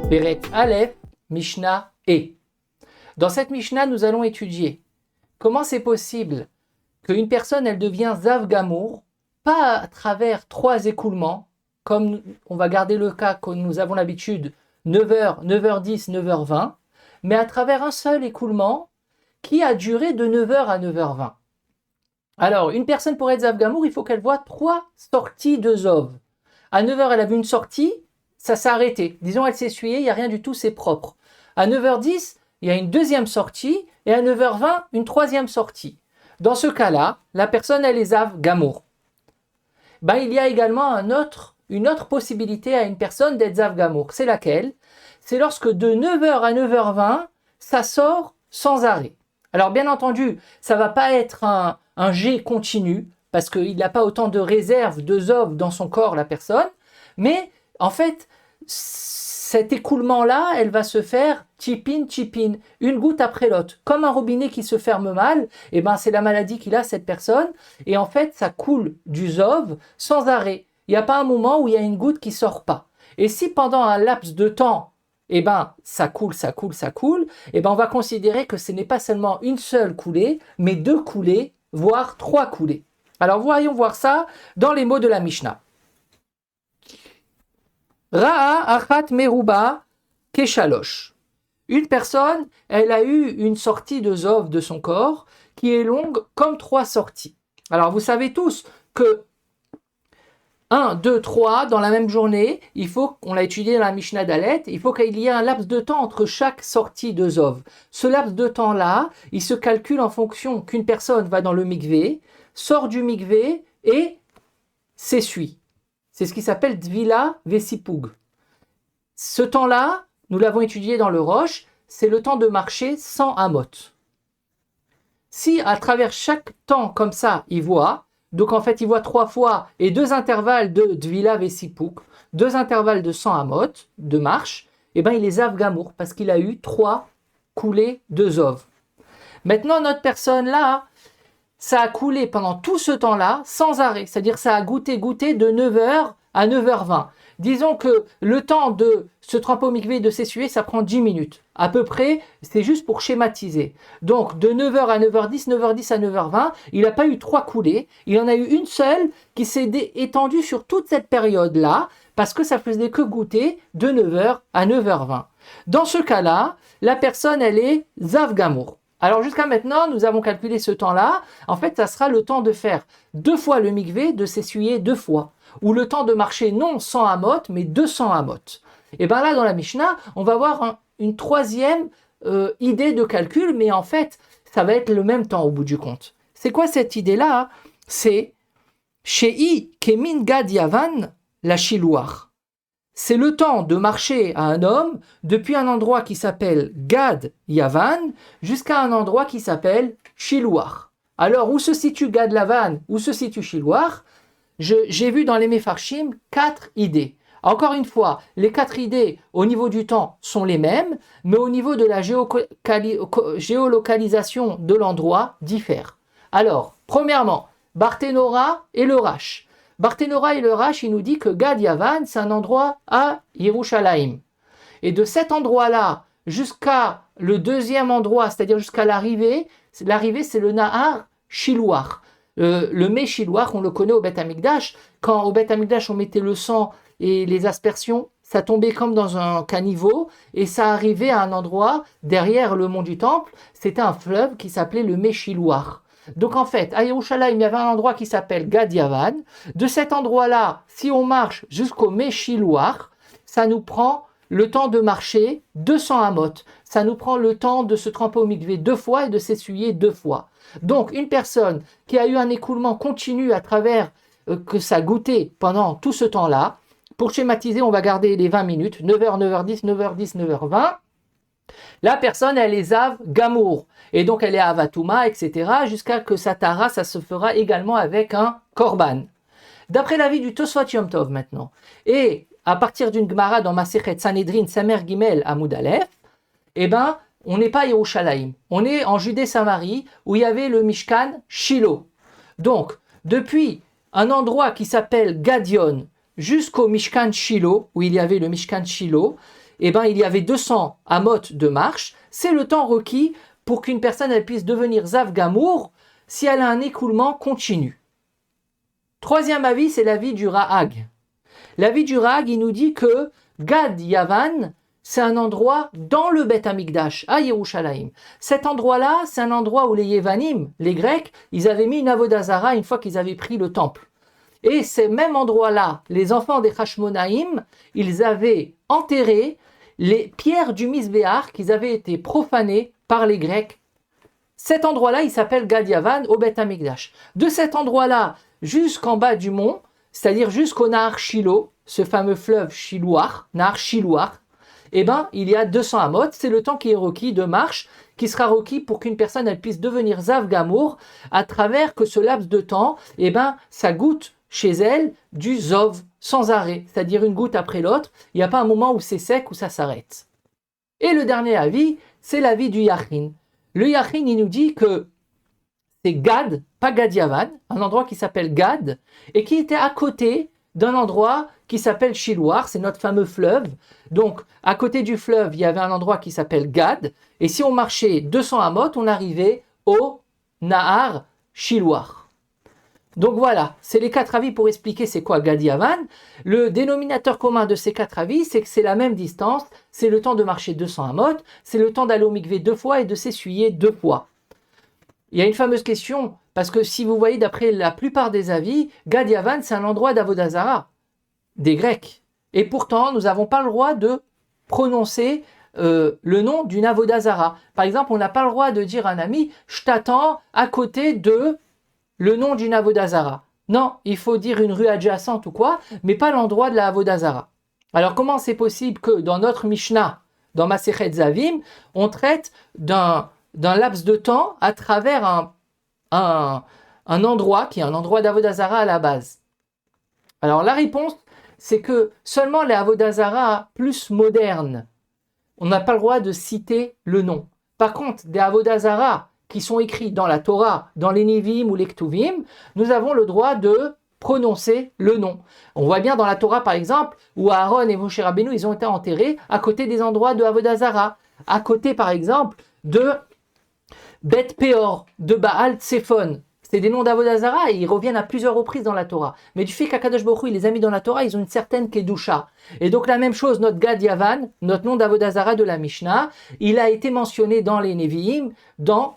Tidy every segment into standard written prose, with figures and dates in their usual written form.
Perek Aleph, Mishnah E. Dans cette Mishnah, nous allons étudier comment c'est possible qu'une personne, elle devient Zav Gamour, pas à travers 3 écoulements, comme on va garder le cas que nous avons l'habitude, 9h, 9h10, 9h20, mais à travers un seul écoulement qui a duré de 9h à 9h20. Alors, une personne pour être Zav Gamour, il faut qu'elle voit 3 sorties de Zov. À 9h, elle a vu une sortie, ça s'est arrêté. Disons, elle s'est essuyée, il n'y a rien du tout, c'est propre. À 9h10, il y a une deuxième sortie, et à 9h20, une troisième sortie. Dans ce cas-là, la personne, elle est Zav Gamour. Il y a également une autre possibilité à une personne d'être Zav Gamour. C'est laquelle? C'est lorsque de 9h à 9h20, ça sort sans arrêt. Alors bien entendu, ça ne va pas être un jet continu, parce qu'il n'a pas autant de réserve de Zov dans son corps, la personne, mais en fait, cet écoulement-là, elle va se faire chip-in, une goutte après l'autre. Comme un robinet qui se ferme mal, c'est la maladie qu'il a, cette personne, et en fait, ça coule du Zov sans arrêt. Il n'y a pas un moment où il y a une goutte qui ne sort pas. Et si pendant un laps de temps, ça coule, on va considérer que ce n'est pas seulement une seule coulée, mais 2 coulées, voire 3 coulées. Alors voyons voir ça dans les mots de la Mishnah. Ra'a achat meruba keshalosh. Une personne, elle a eu une sortie de Zov de son corps qui est longue comme 3 sorties. Alors vous savez tous que 1, 2, 3 dans la même journée, on l'a étudié dans la Mishnah d'Alet, il faut qu'il y ait un laps de temps entre chaque sortie de Zov. Ce laps de temps-là, il se calcule en fonction qu'une personne va dans le mikvé, sort du mikvé et s'essuie. C'est ce qui s'appelle Dvila Vesipug. Ce temps-là, nous l'avons étudié dans le Rosh, c'est le temps de marcher sans amot. Si à travers chaque temps comme ça, il voit, donc en fait il voit 3 fois et 2 intervalles de Dvila Vesipug, 2 intervalles de 100 amot, de marche, il est Zav Gamour parce qu'il a eu 3 coulées de Zov. Maintenant notre personne là, ça a coulé pendant tout ce temps-là sans arrêt, c'est-à-dire ça a goûté de 9h à 9h20. Disons que le temps de se tremper au mikvé et de s'essuyer, ça prend 10 minutes. À peu près, c'est juste pour schématiser. Donc de 9h à 9h10, 9h10 à 9h20, il n'a pas eu 3 coulées, il en a eu une seule qui s'est étendue sur toute cette période-là, parce que ça faisait que goûter de 9h à 9h20. Dans ce cas-là, la personne, elle est Zav Gamour. Alors jusqu'à maintenant, nous avons calculé ce temps-là. En fait, ça sera le temps de faire 2 fois le mikvé, de s'essuyer 2 fois. Ou le temps de marcher non 100 amot, mais 200 amot. Et là, dans la Mishnah, on va voir une troisième idée de calcul, mais en fait, ça va être le même temps au bout du compte. C'est quoi cette idée-là? C'est Shei Kemin Gad Yavan la Shiluach. C'est le temps de marcher à un homme depuis un endroit qui s'appelle Gad Yavan jusqu'à un endroit qui s'appelle Shiluach. Alors, où se situe Gad Yavan, où se situe Shiluach? J'ai vu dans les Mefarshim 4 idées. Encore une fois, les 4 idées au niveau du temps sont les mêmes, mais au niveau de la géolocalisation de l'endroit diffèrent. Alors, premièrement, Barthénora et le Rash. Barthénora et le Rash, il nous dit que Gad Yavan, c'est un endroit à Yerushalayim. Et de cet endroit-là jusqu'à le deuxième endroit, c'est-à-dire jusqu'à l'arrivée c'est le Nahar Shiluach. Le mets Shiluach, on le connaît au Beth Amikdash. Quand au Beth Amikdash, on mettait le sang et les aspersions, ça tombait comme dans un caniveau et ça arrivait à un endroit derrière le mont du Temple. C'était un fleuve qui s'appelait le mets Shiluach. Donc en fait, à Yerushalayim, il y avait un endroit qui s'appelle Gad Yavan. De cet endroit-là, si on marche jusqu'au mets Shiluach, ça nous prend le temps de marcher 200 amot. Ça nous prend le temps de se tremper au mikvé 2 fois et de s'essuyer 2 fois. Donc une personne qui a eu un écoulement continu à travers que ça goûtait pendant tout ce temps-là, pour schématiser, on va garder les 20 minutes, 9h, 9h10, 9h10, 9h20. La personne, elle est Zav Gamour. Et donc elle est Avatouma, etc. jusqu'à que sa tara, ça se fera également avec un korban. D'après l'avis du Tosfot Yom Tov maintenant, et à partir d'une Gemara dans Masechet Sanhedrin, Samer Gimel Amud Aleph, on n'est pas à Yerushalayim. On est en Judée-Samarie, où il y avait le Mishkan Shilo. Donc, depuis un endroit qui s'appelle Gadion, jusqu'au Mishkan Shilo, où il y avait le Mishkan Shilo, eh ben, il y avait 200 amot de marche. C'est le temps requis pour qu'une personne elle puisse devenir Zav Gamour si elle a un écoulement continu. Troisième avis, c'est l'avis du Rahag. L'avis du Rahag, il nous dit que Gad Yavan, c'est un endroit dans le Beth Amikdash, à Yerushalayim. Cet endroit-là, c'est un endroit où les Yevanim, les Grecs, ils avaient mis une avodazara une fois qu'ils avaient pris le temple. Et ces mêmes endroits-là, les enfants des Hashmonaïm, ils avaient enterré les pierres du Misbéar qui avaient été profanées par les Grecs. Cet endroit-là, il s'appelle Gad Yavan au Beth Amikdash. De cet endroit-là jusqu'en bas du mont, c'est-à-dire jusqu'au Nahar Shilo, ce fameux fleuve Shilouar, Nahar Shilouar, eh ben, il y a 200 amot, c'est le temps qui est requis de marche, qui sera requis pour qu'une personne elle puisse devenir Zav Gamour, à travers que ce laps de temps, eh ben, ça goûte chez elle du Zov sans arrêt, c'est-à-dire une goutte après l'autre, il n'y a pas un moment où c'est sec, où ça s'arrête. Et le dernier avis, c'est l'avis du Yachin. Le Yachin, il nous dit que c'est Gad, pas Gad Yavan, un endroit qui s'appelle Gad, et qui était à côté d'un endroit qui s'appelle Shilouar, c'est notre fameux fleuve. Donc, à côté du fleuve, il y avait un endroit qui s'appelle Gad, et si on marchait 200 amot, on arrivait au Nahar Shilouar. Donc voilà, c'est les 4 avis pour expliquer c'est quoi Gad Yavan. Le dénominateur commun de ces 4 avis, c'est que c'est la même distance, c'est le temps de marcher 200 amot, c'est le temps d'aller au mikvé 2 fois et de s'essuyer 2 fois. Il y a une fameuse question, parce que si vous voyez d'après la plupart des avis, Gad Yavan, c'est un endroit d'Avodazara, des Grecs. Et pourtant, nous n'avons pas le droit de prononcer le nom d'une Avodazara. Par exemple, on n'a pas le droit de dire à un ami « je t'attends à côté de le nom d'une Avodazara ». Non, il faut dire une rue adjacente ou quoi, mais pas l'endroit de la Avodazara. Alors comment c'est possible que dans notre Mishnah, dans Masechet Zavim, on traite d'un laps de temps à travers un endroit qui est un endroit d'Avodazara à la base? Alors la réponse, c'est que seulement les Avodazara plus modernes, on n'a pas le droit de citer le nom. Par contre, des Avodazara qui sont écrits dans la Torah, dans les Nevi'im ou les Ktuvim, nous avons le droit de prononcer le nom. On voit bien dans la Torah, par exemple, où Aaron et Moshe Rabbeinu, ils ont été enterrés à côté des endroits de Avodazara, à côté, par exemple, de Bet Peor, de Baal Tsephon. C'est des noms d'Avodazara et ils reviennent à plusieurs reprises dans la Torah. Mais du fait qu'Akadosh Baruch Hu, il les a mis dans la Torah, ils ont une certaine Kedusha. Et donc la même chose, notre Gad Yavan, notre nom d'Avodazara de la Mishnah, il a été mentionné dans les Nevi'im, dans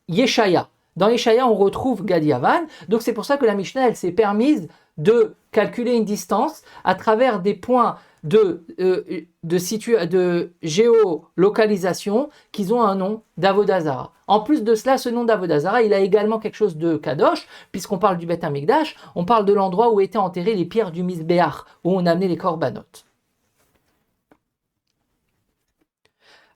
Yeshaya. Dans Yeshaya, on retrouve Gad Yavan. Donc c'est pour ça que la Mishnah, elle s'est permise de calculer une distance à travers des points de géolocalisation qu'ils ont un nom d'Avodazara. En plus de cela, ce nom d'Avodazara, il a également quelque chose de Kadosh, puisqu'on parle du Beth Amikdash, on parle de l'endroit où étaient enterrées les pierres du Misbéach, où on amenait les korbanot.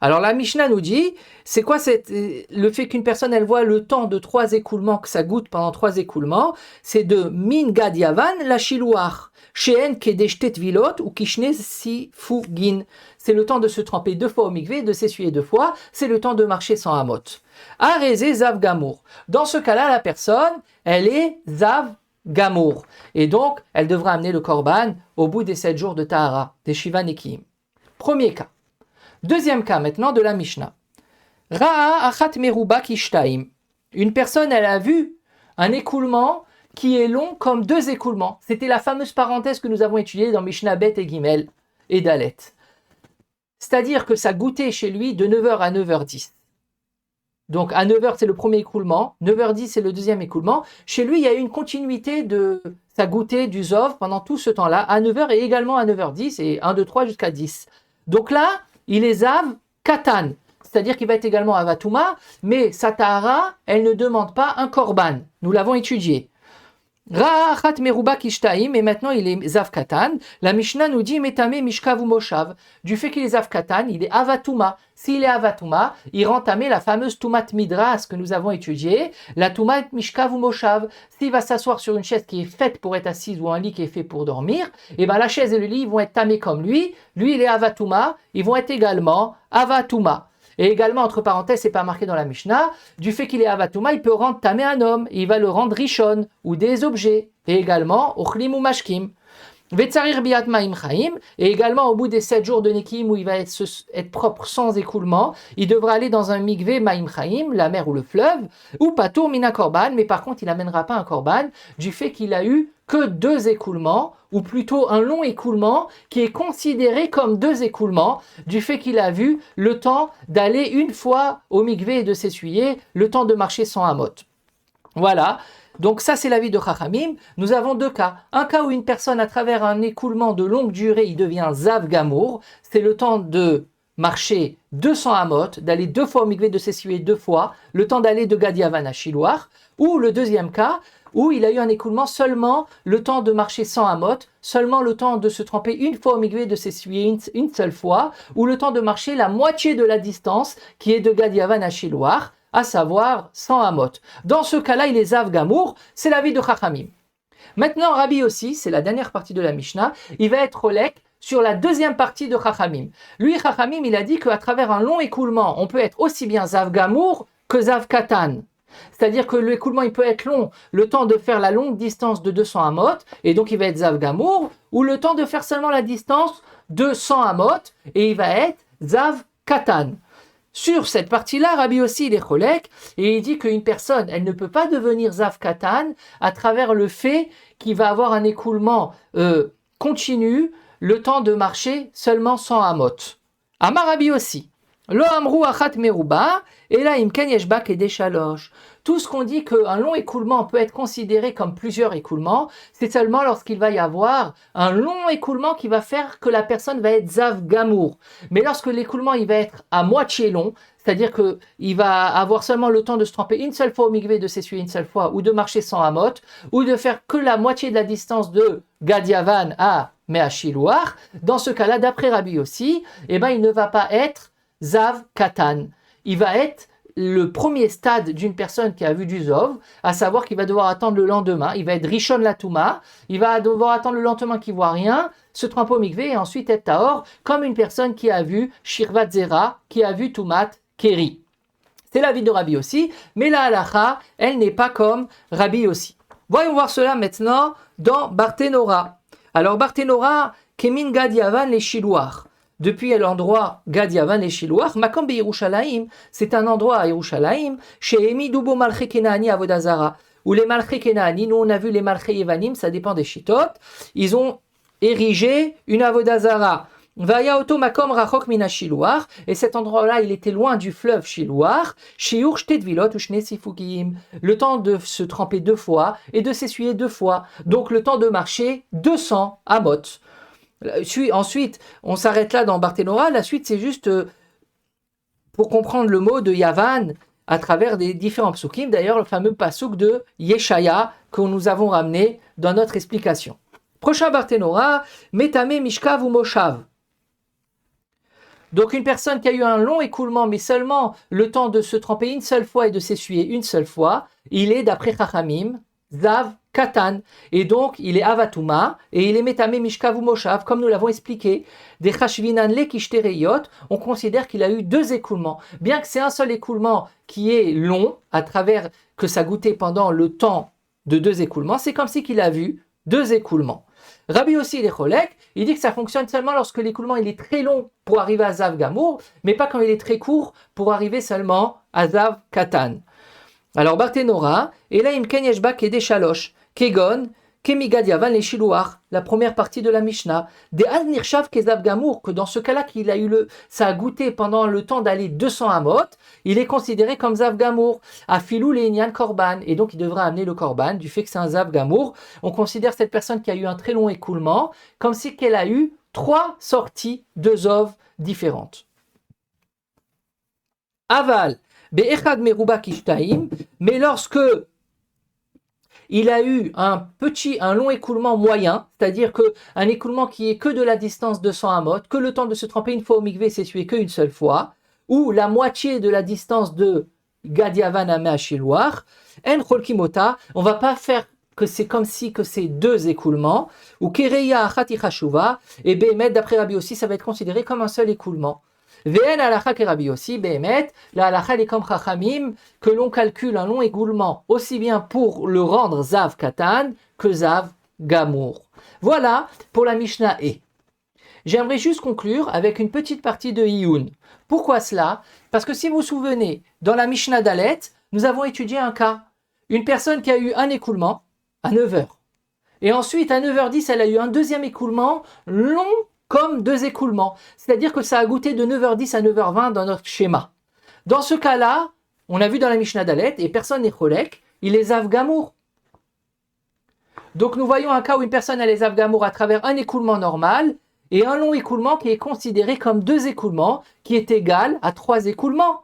Alors la Mishnah nous dit, c'est quoi le fait qu'une personne elle voit le temps de 3 écoulements, que ça goûte pendant 3 écoulements, c'est de Min Gad Yavan la Shilouar, Sheen Kedeshtet Vilot ou Kishne Sifugin. C'est le temps de se tremper 2 fois au mikvé, de s'essuyer 2 fois, c'est le temps de marcher sans amot. Arezé Zav Gamour. Dans ce cas-là, la personne, elle est Zav Gamour. Et donc, elle devra amener le korban au bout des 7 jours de Tahara, des Shiva Nekiim. Premier cas. Deuxième cas maintenant de la Mishnah. Ra'a achat meruba kishtaim. Une personne, elle a vu un écoulement qui est long comme 2 écoulements. C'était la fameuse parenthèse que nous avons étudiée dans Mishnah Bet et Gimel et Dalet. C'est-à-dire que ça goûtait chez lui de 9h à 9h10. Donc à 9h, c'est le premier écoulement, 9h10, c'est le deuxième écoulement. Chez lui, il y a eu une continuité de ça goûtait du Zov pendant tout ce temps-là, à 9h et également à 9h10, et 1, 2, 3 jusqu'à 10. Donc là, il est Zav Katan, c'est-à-dire qu'il va être également Avatouma, mais sa Tahara, elle ne demande pas un Korban. Nous l'avons étudié. Ra'achat meruba kishtaim, et maintenant il est Zav Katan. La Mishnah nous dit Metame Mishkav ou Moshav. Du fait qu'il est Zav Katan, il est Avatouma. S'il est Avatouma, il rend tamé la fameuse Tumat Midras que nous avons étudiée, la Tumat Mishkav ou Moshav. S'il va s'asseoir sur une chaise qui est faite pour être assise ou un lit qui est fait pour dormir, et ben la chaise et le lit vont être tamés comme lui. Lui, il est Avatouma, ils vont être également Avatouma. Et également, entre parenthèses, c'est pas marqué dans la Mishnah, du fait qu'il est Avatouma, il peut rendre tamé un homme, et il va le rendre Rishon, ou des objets, et également Ochlim ou Mashkim. Vetsarir biat ma'im chaim, et également au bout des 7 jours de Nekiim où il va être propre sans écoulement, il devra aller dans un mikvé ma'im chaim, la mer ou le fleuve, ou patour mina korban, mais par contre il n'amènera pas un korban du fait qu'il a eu que 2 écoulements, ou plutôt un long écoulement qui est considéré comme 2 écoulements, du fait qu'il a vu le temps d'aller une fois au mikvé et de s'essuyer, le temps de marcher sans hamot. Voilà. Donc ça c'est l'avis de Chachamim. Nous avons 2 cas. Un cas où une personne à travers un écoulement de longue durée, il devient Zav Gamour. C'est le temps de marcher 200 amot, d'aller 2 fois au mikvé, de s'essuyer 2 fois, le temps d'aller de Gad Yavan à Shiloach. Ou le deuxième cas où il a eu un écoulement seulement le temps de marcher 100 amot, seulement le temps de se tremper une fois au mikvé, de s'essuyer une seule fois, ou le temps de marcher la moitié de la distance qui est de Gad Yavan à Shiloach, à savoir 100 amot. Dans ce cas-là, il est Zav Gamour, c'est l'avis de Chachamim. Maintenant, Rabbi aussi, c'est la dernière partie de la Mishnah, il va être Rolek sur la deuxième partie de Chachamim. Lui, Chachamim, il a dit qu'à travers un long écoulement, on peut être aussi bien Zav Gamour que Zav Katan. C'est-à-dire que l'écoulement, il peut être long, le temps de faire la longue distance de 200 amot, et donc il va être Zav Gamour, ou le temps de faire seulement la distance de 100 amot, et il va être Zav Katan. Sur cette partie-là, Rabbi aussi, il est cholek, et il dit qu'une personne, elle ne peut pas devenir Zav Katan à travers le fait qu'il va avoir un écoulement continu, le temps de marcher seulement 100 amot. Amar Rabbi aussi. Lo amrou achat meruba, et là imken yeshbak et des chalosh. Tout ce qu'on dit qu'un long écoulement peut être considéré comme plusieurs écoulements, c'est seulement lorsqu'il va y avoir un long écoulement qui va faire que la personne va être Zav Gamour. Mais lorsque l'écoulement il va être à moitié long, c'est-à-dire qu'il va avoir seulement le temps de se tremper une seule fois au mikvé, de s'essuyer une seule fois, ou de marcher sans amot, ou de faire que la moitié de la distance de Gad Yavan à Meachilouar, dans ce cas-là, d'après Rabbi aussi, il ne va pas être Zav Katan. Il va être le premier stade d'une personne qui a vu du Zov, à savoir qu'il va devoir attendre le lendemain, il va être Rishon Latouma, il va devoir attendre le lendemain qu'il ne voit rien, se tremper au mikvé et ensuite être Tahor, comme une personne qui a vu Shirvat Zera, qui a vu Tumat Keri. C'est l'avis de Rabbi aussi, mais la halacha, elle n'est pas comme Rabbi aussi. Voyons voir cela maintenant dans Barthénora. Alors Barthénora, Kemin Gad Yavan les Shilouach. Depuis l'endroit Gad Yavan et Shilouach, Makom be Yerushalayim, c'est un endroit à Yerushalayim, chez Emi Dubo Malché Kenani Avodazara, où les Malché Kenani, nous on a vu les Malché Yevanim, ça dépend des Shitot, ils ont érigé une Avodazara. Vaya Oto Makom Rachok Mina Shilouach, et cet endroit-là, il était loin du fleuve Shilouach, Shiur Shtedvilot ou Shne Sifukim, le temps de se tremper 2 fois et de s'essuyer 2 fois, donc le temps de marcher 200 amot. Ensuite, on s'arrête là dans Barthénora. La suite, c'est juste pour comprendre le mot de Yavan à travers des différents psukim. D'ailleurs, le fameux pasuk de Yeshaya que nous avons ramené dans notre explication. Prochain Barthénora, Metame Mishkav ou Moshav. Donc une personne qui a eu un long écoulement, mais seulement le temps de se tremper une seule fois et de s'essuyer une seule fois, il est, d'après Chachamim, Zav Katan, et donc il est Avatuma, et il est Metame Mishkav ou Moshav, comme nous l'avons expliqué. Des Chashvinan le Kishtereyot, on considère qu'il a eu 2 écoulements. Bien que c'est un seul écoulement qui est long, à travers que ça goûtait pendant le temps de 2 écoulements, c'est comme si qu'il a vu 2 écoulements. Rabbi aussi, il est cholek, il dit que ça fonctionne seulement lorsque l'écoulement il est très long pour arriver à Zav Gamour, mais pas quand il est très court pour arriver seulement à Zav Katan. Alors Barthénora, et là imken yeshbak et des chalosh, kegon, kemigad yavan les shilouach, la première partie de la Mishnah, des ad nirshav kezav gamour, que dans ce cas-là qu'il a eu ça a goûté pendant le temps d'aller 200 amot, il est considéré comme zav gamour, à filou le korban, et donc il devra amener le korban, du fait que c'est un zav gamour. On considère cette personne qui a eu un très long écoulement, comme si qu'elle a eu 3 sorties de zov différentes. Aval, be'echad meruba kishtaim, mais lorsque il a eu un long écoulement moyen, c'est-à-dire un écoulement qui est que de la distance de 100 amot, que le temps de se tremper une fois au mikvé s'essuyer qu'une seule fois, ou la moitié de la distance de Gad Yavan à Meachilouach, en cholkimota, on va pas faire que c'est comme si que c'est 2 écoulements, ou kereya achati chashuva, et behemet, d'après Rabbi aussi, ça va être considéré comme un seul écoulement. Ve'en halacha ke Rabbi aussi, behemet, la halacha est comme chachamim, que l'on calcule un long écoulement aussi bien pour le rendre zav katan que zav gamour. Voilà pour la Mishnah E. J'aimerais juste conclure avec une petite partie de Iyun. Pourquoi cela? Parce que si vous vous souvenez, dans la Mishnah Dalet, nous avons étudié un cas. Une personne qui a eu un écoulement à 9 heures. Et ensuite, à 9h10, elle a eu un deuxième écoulement long comme 2 écoulements. C'est-à-dire que ça a goûté de 9h10 à 9h20 dans notre schéma. Dans ce cas-là, on a vu dans la Mishnah Dalet, et personne n'est cholek, il est Zav Gamour. Donc nous voyons un cas où une personne a les Zav Gamour à travers un écoulement normal et un long écoulement qui est considéré comme 2 écoulements, qui est égal à 3 écoulements.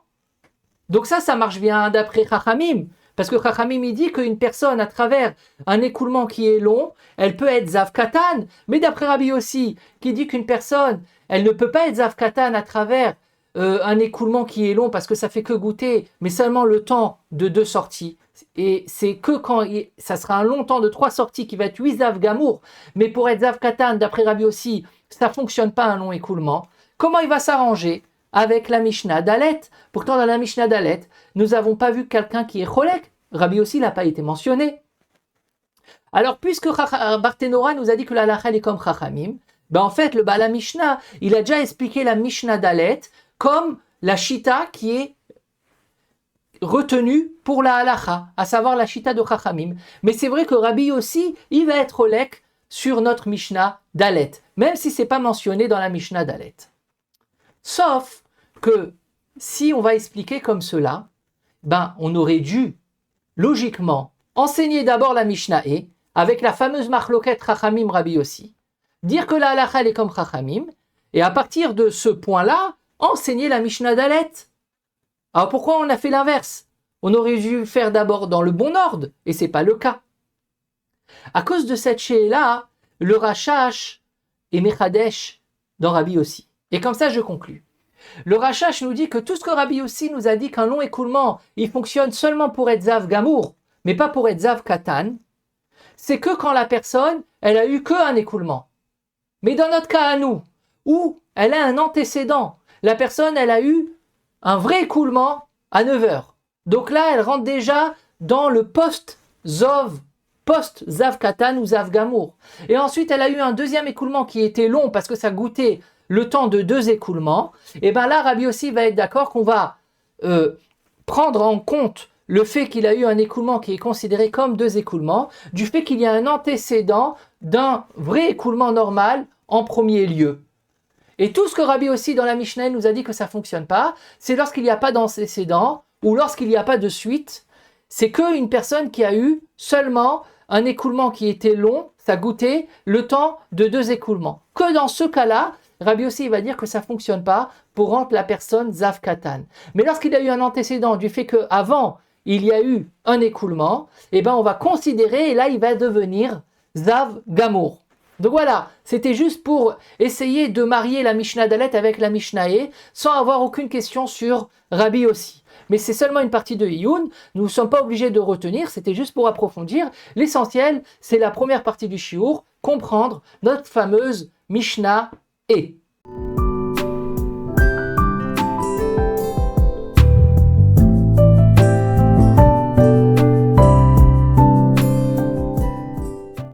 Donc ça marche bien d'après Chachamim. Parce que Chachamim il dit qu'une personne à travers un écoulement qui est long, elle peut être Zav Katan. Mais d'après Rabbi aussi, qui dit qu'une personne, elle ne peut pas être Zav Katan à travers un écoulement qui est long parce que ça fait que goûter, mais seulement le temps de 2 sorties. Et c'est que quand ça sera un long temps de 3 sorties qui va être 8 Zav Gamour. Mais pour être Zav Katan, d'après Rabbi aussi, ça ne fonctionne pas un long écoulement. Comment il va s'arranger avec la Mishnah Dalet? Pourtant, dans la Mishnah Dalet, nous n'avons pas vu quelqu'un qui est cholek. Rabbi aussi n'a pas été mentionné. Alors, puisque Barthénora nous a dit que la halakha est comme Chachamim, ben en fait, la Mishnah, il a déjà expliqué la Mishnah Dalet comme la Shita qui est retenue pour la halakha, à savoir la Shita de Chachamim. Mais c'est vrai que Rabbi aussi, il va être cholek sur notre Mishnah Dalet, même si ce n'est pas mentionné dans la Mishnah Dalet. Sauf que si on va expliquer comme cela, ben on aurait dû logiquement enseigner d'abord la Mishnah E, avec la fameuse marloquette Chachamim Rabbi aussi, dire que la halakha est comme Chachamim, et à partir de ce point-là, enseigner la Mishnah Dalet. Alors pourquoi on a fait l'inverse? On aurait dû faire d'abord dans le bon ordre, et ce n'est pas le cas. À cause de cette chéla, le Rashash est Mechadesh dans Rabbi aussi. Et comme ça, je conclus. Le Rashash nous dit que tout ce que Rabbi aussi nous a dit qu'un long écoulement, il fonctionne seulement pour être Zav Gamour, mais pas pour être Zav Katan, c'est que quand la personne, elle a eu qu'un écoulement. Mais dans notre cas à nous, où elle a un antécédent, la personne, elle a eu un vrai écoulement à 9 heures. Donc là, elle rentre déjà dans le post-Zav Katan ou Zav Gamour. Et ensuite, elle a eu un deuxième écoulement qui était long parce que ça goûtait le temps de 2 écoulements. Et bien là, Rabbi aussi va être d'accord qu'on va prendre en compte le fait qu'il a eu un écoulement qui est considéré comme 2 écoulements, du fait qu'il y a un antécédent d'un vrai écoulement normal en premier lieu. Et tout ce que Rabbi aussi dans la Mishnah nous a dit que ça ne fonctionne pas, c'est lorsqu'il n'y a pas d'antécédent ou lorsqu'il n'y a pas de suite. C'est qu'une personne qui a eu seulement un écoulement qui était long, ça goûtait le temps de 2 écoulements. Que dans ce cas-là, Rabbi aussi va dire que ça ne fonctionne pas pour rendre la personne Zav Katan. Mais lorsqu'il a eu un antécédent du fait qu'avant, il y a eu un écoulement, eh ben on va considérer, et là il va devenir Zav Gamour. Donc voilà, c'était juste pour essayer de marier la Mishnah Dalet avec la Mishnah E, sans avoir aucune question sur Rabbi aussi. Mais c'est seulement une partie de Iyun, nous ne sommes pas obligés de retenir, c'était juste pour approfondir. L'essentiel, c'est la première partie du shiur, comprendre notre fameuse Mishnah E.